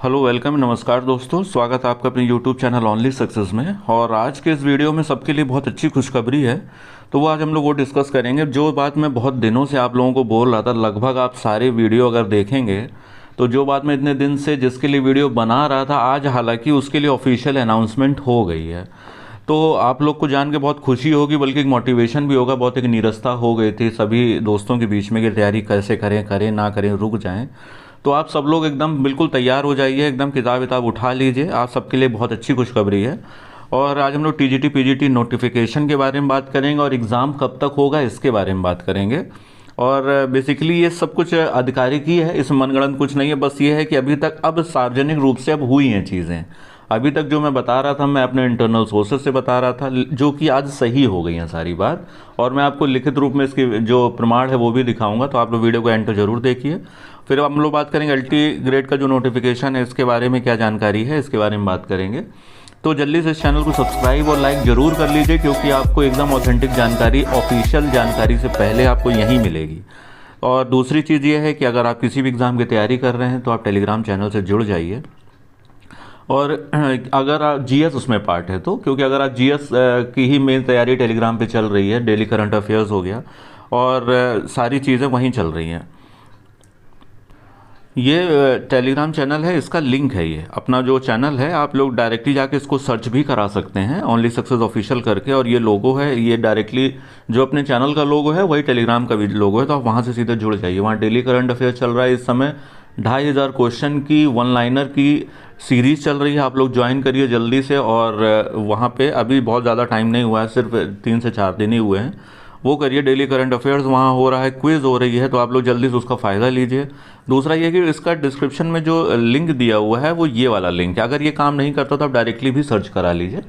Hello welcome नमस्कार दोस्तों, स्वागत है आपका अपने यूट्यूब चैनल ओनली सक्सेस में। और आज के इस वीडियो में सबके लिए बहुत अच्छी खुशखबरी है। तो वो आज हम लोग वो डिस्कस करेंगे जो बात मैं बहुत दिनों से आप लोगों को बोल रहा था। लगभग आप सारे वीडियो अगर देखेंगे तो जो बात मैं इतने दिन से जिसके लिए वीडियो बना रहा था, आज हालांकि उसके लिए ऑफिशियल अनाउंसमेंट हो गई है। तो आप लोग को जान के बहुत खुशी होगी, बल्कि एक मोटिवेशन भी होगा। बहुत एक निरस्ता हो गई थी सभी दोस्तों के बीच में कि तैयारी कैसे करें, करें ना करें, रुक जाएं। तो आप सब लोग एकदम बिल्कुल तैयार हो जाइए, एकदम किताब विताब उठा लीजिए। आप सबके लिए बहुत अच्छी खुशखबरी है। और आज हम लोग टीजीटी पीजीटी नोटिफिकेशन के बारे में बात करेंगे और एग्ज़ाम कब तक होगा इसके बारे में बात करेंगे। और बेसिकली ये सब कुछ आधिकारिक ही है, इसमें मनगढ़ंत कुछ नहीं है। बस ये है कि अभी तक अब सार्वजनिक रूप से अब हुई हैं चीज़ें। अभी तक जो मैं बता रहा था, मैं अपने इंटरनल सोर्सेज से बता रहा था, जो कि आज सही हो गई हैं सारी बात। और मैं आपको लिखित रूप में इसके जो प्रमाण है वो भी दिखाऊंगा। तो आप लोग वीडियो को एंड तक जरूर देखिए। फिर हम लोग बात करेंगे अल्टी ग्रेड का जो नोटिफिकेशन है इसके बारे में क्या जानकारी है, इसके बारे में बात करेंगे। तो जल्दी से इस चैनल को सब्सक्राइब और लाइक जरूर कर लीजिए, क्योंकि आपको एकदम ऑथेंटिक जानकारी, ऑफिशियल जानकारी से पहले आपको यहीं मिलेगी। और दूसरी चीज़ ये है कि अगर आप किसी भी एग्ज़ाम की तैयारी कर रहे हैं तो आप टेलीग्राम चैनल से जुड़ जाइए। और अगर आप जीएस उसमें पार्ट है तो, क्योंकि अगर आप जीएस की ही मेन तैयारी टेलीग्राम पे चल रही है, डेली करंट अफेयर्स हो गया और सारी चीज़ें वहीं चल रही हैं। ये टेलीग्राम चैनल है, इसका लिंक है। ये अपना जो चैनल है, आप लोग डायरेक्टली जाके इसको सर्च भी करा सकते हैं ओनली सक्सेस ऑफिशियल करके। और ये लोगो है, ये डायरेक्टली जो अपने चैनल का लोगो है वही टेलीग्राम का भी लोगो है। तो आप वहाँ से सीधे जुड़ जाइए। वहाँ डेली करंट अफेयर चल रहा है इस समय। 2500 क्वेश्चन की वन लाइनर की सीरीज़ चल रही है। आप लोग ज्वाइन करिए जल्दी से। और वहाँ पे अभी बहुत ज़्यादा टाइम नहीं हुआ है, सिर्फ 3 से 4 दिन ही हुए हैं। वो करिए। डेली करंट अफेयर्स वहाँ हो रहा है, क्विज़ हो रही है, तो आप लोग जल्दी से उसका फ़ायदा लीजिए। दूसरा ये कि इसका डिस्क्रिप्शन में जो लिंक दिया हुआ है वो ये वाला लिंक है। अगर ये काम नहीं करता तो आप डायरेक्टली भी सर्च करा लीजिए,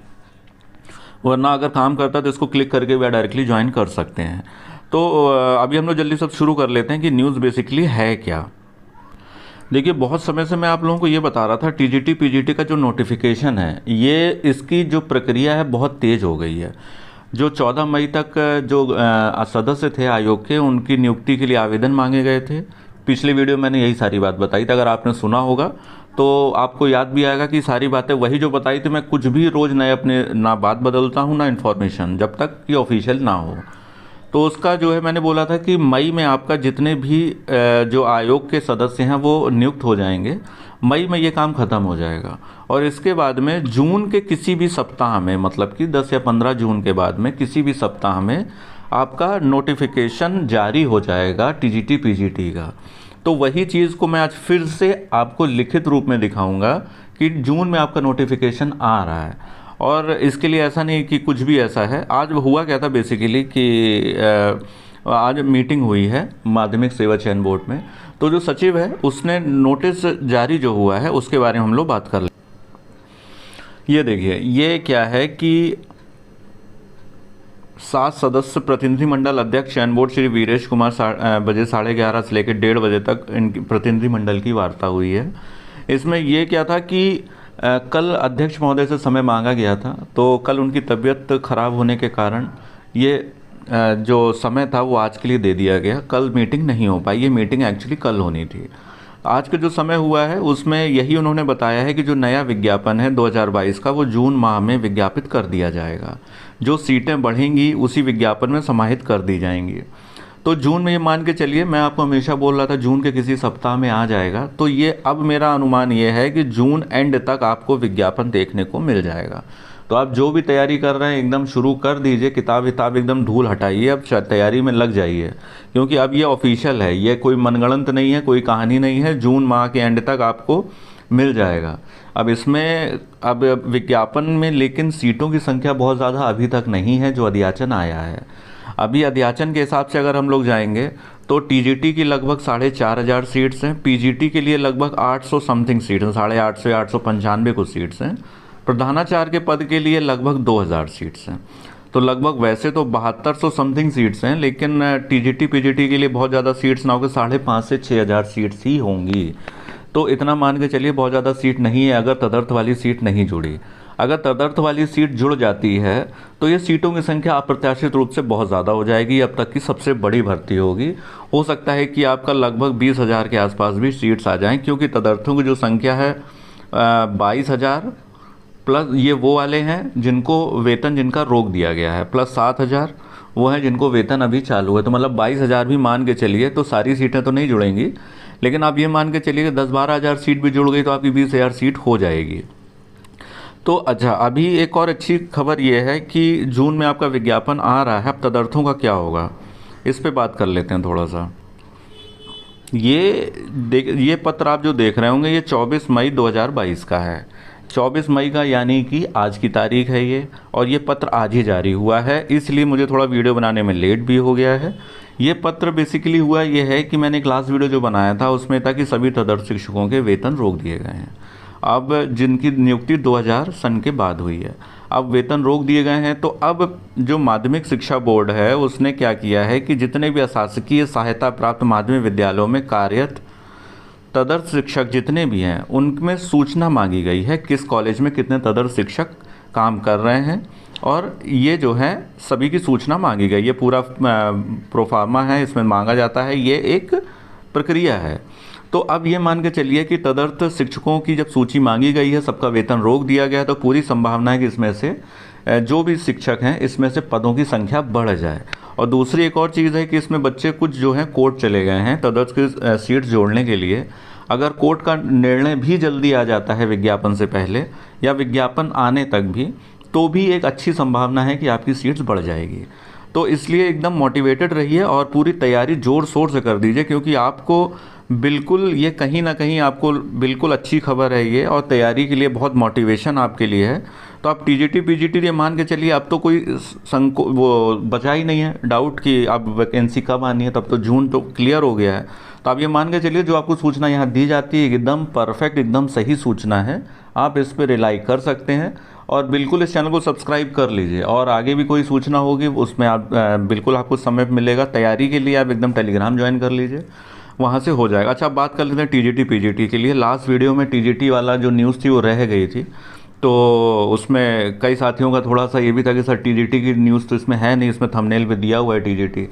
वरना अगर काम करता तो इसको क्लिक करके भी डायरेक्टली ज्वाइन कर सकते हैं। तो अभी हम लोग जल्दी सब शुरू कर लेते हैं कि न्यूज़ बेसिकली है क्या। देखिए, बहुत समय से मैं आप लोगों को ये बता रहा था, टीजीटी पीजीटी का जो नोटिफिकेशन है, ये इसकी जो प्रक्रिया है बहुत तेज़ हो गई है। जो 14 मई तक जो सदस्य थे आयोग के, उनकी नियुक्ति के लिए आवेदन मांगे गए थे। पिछले वीडियो मैंने यही सारी बात बताई थी, अगर आपने सुना होगा तो आपको याद भी आएगा कि सारी बातें वही जो बताई थी। मैं कुछ भी रोज़ नए अपने ना बात बदलता हूँ ना इन्फॉर्मेशन, जब तक कि ऑफिशियल ना हो। तो उसका जो है, मैंने बोला था कि मई में आपका जितने भी जो आयोग के सदस्य हैं वो नियुक्त हो जाएंगे। मई में ये काम ख़त्म हो जाएगा और इसके बाद में जून के किसी भी सप्ताह में, मतलब कि 10 या 15 जून के बाद में किसी भी सप्ताह में आपका नोटिफिकेशन जारी हो जाएगा टीजीटी पीजीटी का। तो वही चीज़ को मैं आज फिर से आपको लिखित रूप में दिखाऊंगा कि जून में आपका नोटिफिकेशन आ रहा है। और इसके लिए ऐसा नहीं कि कुछ भी ऐसा है। आज हुआ क्या था बेसिकली कि आज मीटिंग हुई है माध्यमिक सेवा चयन बोर्ड में। तो जो सचिव है उसने नोटिस जारी जो हुआ है उसके बारे में हम लोग बात कर लें। ये देखिए, ये क्या है कि 7 सदस्य प्रतिनिधिमंडल अध्यक्ष चयन बोर्ड श्री वीरेश कुमार बजे 11:30 से लेकर 1:30 बजे तक इनकी प्रतिनिधिमंडल की वार्ता हुई है। इसमें ये क्या था कि कल अध्यक्ष महोदय से समय मांगा गया था, तो कल उनकी तबीयत खराब होने के कारण ये जो समय था वो आज के लिए दे दिया गया। कल मीटिंग नहीं हो पाई। ये मीटिंग एक्चुअली कल होनी थी। आज का जो समय हुआ है उसमें यही उन्होंने बताया है कि जो नया विज्ञापन है 2022 का, वो जून माह में विज्ञापित कर दिया जाएगा। जो सीटें बढ़ेंगी उसी विज्ञापन में समाहित कर दी जाएंगी। तो जून में ये मान के चलिए, मैं आपको हमेशा बोल रहा था जून के किसी सप्ताह में आ जाएगा। तो ये अब मेरा अनुमान ये है कि जून एंड तक आपको विज्ञापन देखने को मिल जाएगा। तो आप जो भी तैयारी कर रहे हैं एकदम शुरू कर दीजिए। किताब एकदम धूल हटाइए, अब तैयारी में लग जाइए, क्योंकि अब ये ऑफिशियल है। ये कोई मनगढ़ंत नहीं है, कोई कहानी नहीं है। जून माह के एंड तक आपको मिल जाएगा। अब इसमें अब विज्ञापन में लेकिन सीटों की संख्या बहुत ज़्यादा अभी तक नहीं है जो अध्याचन आया है। अभी अध्याचन के हिसाब से अगर हम लोग जाएंगे तो टीजीटी की लगभग 4500 सीट्स हैं। पीजीटी के लिए लगभग 800 समथिंग सीट्स हैं, 850 या 895 कुछ सीट्स हैं। प्रधानाचार्य के पद के लिए लगभग 2000 सीट्स हैं। तो लगभग वैसे तो 7200 समथिंग सीट्स हैं, लेकिन टीजीटी पीजीटी के लिए बहुत ज़्यादा सीट्स ना होकर 5,500 से 6,000 सीट्स ही होंगी। तो इतना मान के चलिए बहुत ज़्यादा सीट नहीं है अगर तदर्थ वाली सीट नहीं जुड़ी। अगर तदर्थ वाली सीट जुड़ जाती है तो ये सीटों की संख्या अप्रत्याशित रूप से बहुत ज़्यादा हो जाएगी। अब तक की सबसे बड़ी भर्ती होगी। हो सकता है कि आपका लगभग 20,000 के आसपास भी सीट्स आ जाएं, क्योंकि तदर्थों की जो संख्या है 22,000 प्लस ये वो वाले हैं जिनको वेतन जिनका रोक दिया गया है, प्लस 7,000 वो हैं जिनको वेतन अभी चालू है। तो मतलब 22,000 भी मान के चलिए, तो सारी सीटें तो नहीं जुड़ेंगी, लेकिन आप ये मान के चलिए कि 10-12,000 सीट भी जुड़ गई तो आपकी 20,000 सीट हो जाएगी। तो अच्छा, अभी एक और अच्छी खबर ये है कि जून में आपका विज्ञापन आ रहा है। अब तदर्थों का क्या होगा, इस पे बात कर लेते हैं थोड़ा सा। ये पत्र आप जो देख रहे होंगे, ये 24 मई 2022 का है। 24 मई का यानी कि आज की तारीख है ये, और ये पत्र आज ही जारी हुआ है, इसलिए मुझे थोड़ा वीडियो बनाने में लेट भी हो गया है। ये पत्र बेसिकली हुआ ये है कि मैंने एक लास्ट वीडियो जो बनाया था उसमें था कि सभी तदर्थ शिक्षकों के वेतन रोक दिए गए हैं। अब जिनकी नियुक्ति 2000 सन के बाद हुई है, अब वेतन रोक दिए गए हैं। तो अब जो माध्यमिक शिक्षा बोर्ड है उसने क्या किया है कि जितने भी अशासकीय सहायता प्राप्त माध्यमिक विद्यालयों में कार्यरत तदर्थ शिक्षक जितने भी हैं उनमें सूचना मांगी गई है किस कॉलेज में कितने तदर्थ शिक्षक काम कर रहे हैं, और ये जो है सभी की सूचना मांगी गई। ये पूरा प्रोफार्मा है, इसमें मांगा जाता है, ये एक प्रक्रिया है। तो अब ये मान के चलिए कि तदर्थ शिक्षकों की जब सूची मांगी गई है, सबका वेतन रोक दिया गया, तो पूरी संभावना है कि इसमें से जो भी शिक्षक हैं इसमें से पदों की संख्या बढ़ जाए। और दूसरी एक और चीज़ है कि इसमें बच्चे कुछ जो हैं कोर्ट चले गए हैं तदर्थ की सीट्स जोड़ने के लिए। अगर कोर्ट का निर्णय भी जल्दी आ जाता है विज्ञापन से पहले या विज्ञापन आने तक भी, तो भी एक अच्छी संभावना है कि आपकी सीट्स बढ़ जाएगी। तो इसलिए एकदम मोटिवेटेड रहिए और पूरी तैयारी ज़ोर शोर से कर दीजिए, क्योंकि आपको बिल्कुल ये कहीं ना कहीं आपको बिल्कुल अच्छी खबर है ये, और तैयारी के लिए बहुत मोटिवेशन आपके लिए है। तो आप टीजीटी पीजीटी ये मान के चलिए, अब तो कोई वो बचा ही नहीं है डाउट कि अब वैकेंसी कब आनी है, तब तो जून तो क्लियर हो गया है। तो आप ये मान के चलिए जो आपको सूचना यहाँ दी जाती है एकदम परफेक्ट, एकदम सही सूचना है, आप इस पर रिलाई कर सकते हैं। और बिल्कुल इस चैनल को सब्सक्राइब कर लीजिए, और आगे भी कोई सूचना होगी उसमें आप बिल्कुल आपको समय मिलेगा। तैयारी के लिए आप एकदम टेलीग्राम ज्वाइन कर लीजिए, वहाँ से हो जाएगा। अच्छा, बात कर लेते हैं टीजीटी पीजीटी के लिए। लास्ट वीडियो में टीजीटी वाला जो न्यूज़ थी वो रह गई थी, तो उसमें कई साथियों का थोड़ा सा ये भी था कि सर टीजीटी की न्यूज़ तो इसमें है नहीं, इसमें थंबनेल पे दिया हुआ है टीजीटी,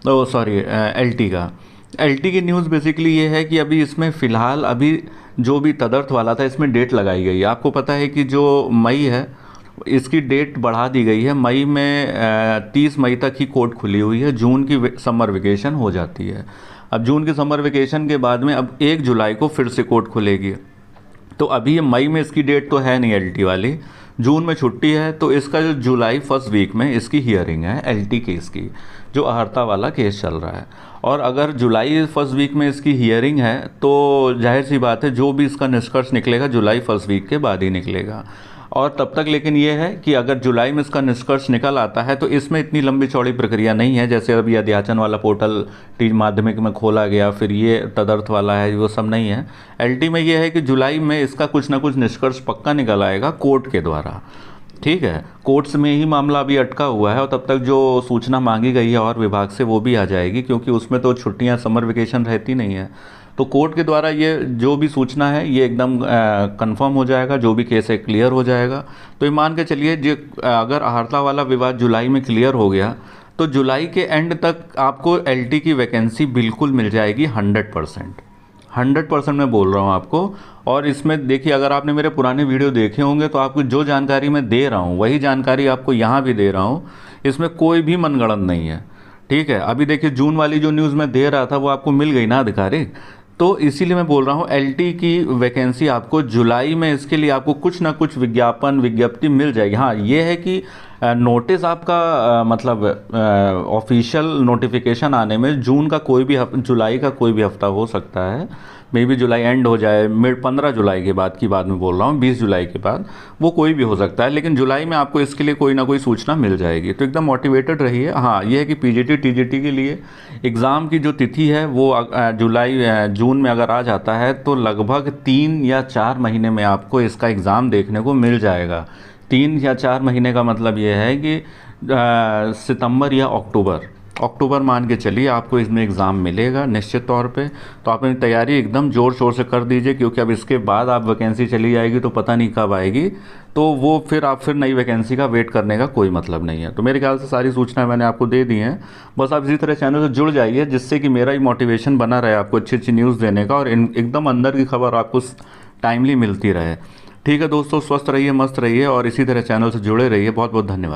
तो सॉरी एलटी का। एलटी की न्यूज़ बेसिकली ये है कि अभी इसमें फ़िलहाल अभी जो भी तदर्थ वाला था इसमें डेट लगाई गई है। आपको पता है कि जो मई है इसकी डेट बढ़ा दी गई है। मई में 30 मई तक ही कोर्ट खुली हुई है, जून की समर वेकेशन हो जाती है। अब जून के समर वेकेशन के बाद में अब 1 जुलाई को फिर से कोर्ट खुलेगी। तो अभी ये मई में इसकी डेट तो है नहीं एलटी वाली, जून में छुट्टी है, तो इसका जो जुलाई फर्स्ट वीक में इसकी हियरिंग है एलटी केस की, जो अहर्ता वाला केस चल रहा है। और अगर जुलाई फर्स्ट वीक में इसकी हियरिंग है तो जाहिर सी बात है जो भी इसका निष्कर्ष निकलेगा जुलाई फर्स्ट वीक के बाद ही निकलेगा। और तब तक लेकिन ये है कि अगर जुलाई में इसका निष्कर्ष निकल आता है तो इसमें इतनी लंबी चौड़ी प्रक्रिया नहीं है, जैसे अभी अध्याचन वाला पोर्टल माध्यमिक में खोला गया, फिर ये तदर्थ वाला है, वो सब नहीं है। एलटी में ये है कि जुलाई में इसका कुछ ना कुछ निष्कर्ष पक्का निकल आएगा कोर्ट के द्वारा, ठीक है। कोर्ट्स में ही मामला अभी अटका हुआ है, और तब तक जो सूचना मांगी गई है और विभाग से वो भी आ जाएगी, क्योंकि उसमें तो छुट्टियां समर वेकेशन रहती नहीं है। तो कोर्ट के द्वारा ये जो भी सूचना है ये एकदम कंफर्म हो जाएगा, जो भी केस है क्लियर हो जाएगा। तो ये मान के चलिए जो अगर अहर्ता वाला विवाद जुलाई में क्लियर हो गया तो जुलाई के एंड तक आपको एलटी की वैकेंसी बिल्कुल मिल जाएगी 100% मैं बोल रहा हूँ आपको। और इसमें देखिए, अगर आपने मेरे पुराने वीडियो देखे होंगे तो आपको जो जानकारी मैं दे रहा हूँ वही जानकारी आपको यहाँ भी दे रहा हूँ, इसमें कोई भी मनगढ़ंत नहीं है, ठीक है। अभी देखिए जून वाली जो न्यूज़ मैं दे रहा था वो आपको मिल गई ना अधिकारिक, तो इसीलिए मैं बोल रहा हूँ एलटी की वैकेंसी आपको जुलाई में, इसके लिए आपको कुछ ना कुछ विज्ञप्ति मिल जाएगी। हाँ, ये है कि नोटिस आपका मतलब ऑफिशियल नोटिफिकेशन आने में जून का कोई भी जुलाई का कोई भी हफ्ता हो सकता है, मे बी जुलाई एंड हो जाए, मिड 15 जुलाई के बाद की बात में बोल रहा हूँ, 20 जुलाई के बाद, वो कोई भी हो सकता है, लेकिन जुलाई में आपको इसके लिए कोई ना कोई सूचना मिल जाएगी। तो एकदम मोटिवेटेड रहिए। हाँ, ये है कि पीजीटी टीजीटी के लिए एग्ज़ाम की जो तिथि है वो जून में अगर आ जाता है तो लगभग 3 या 4 महीने में आपको इसका एग्ज़ाम देखने को मिल जाएगा। 3 या 4 महीने का मतलब ये है कि सितंबर या अक्टूबर मान के चलिए आपको इसमें एग्ज़ाम मिलेगा निश्चित तौर पे। तो आप अपनी तैयारी एकदम ज़ोर शोर से कर दीजिए, क्योंकि अब इसके बाद आप वैकेंसी चली जाएगी तो पता नहीं कब आएगी, तो वो फिर नई वैकेंसी का वेट करने का कोई मतलब नहीं है। तो मेरे ख्याल से सारी सूचनाएं मैंने आपको दे दी हैं। बस आप इसी तरह चैनल से जुड़ जाइए, जिससे कि मेरा ही मोटिवेशन बना रहे आपको अच्छी अच्छी न्यूज़ देने का, और एकदम अंदर की खबर आपको टाइमली मिलती रहे। ठीक है दोस्तों, स्वस्थ रहिए, मस्त रहिए और इसी तरह चैनल से जुड़े रहिए। बहुत बहुत धन्यवाद।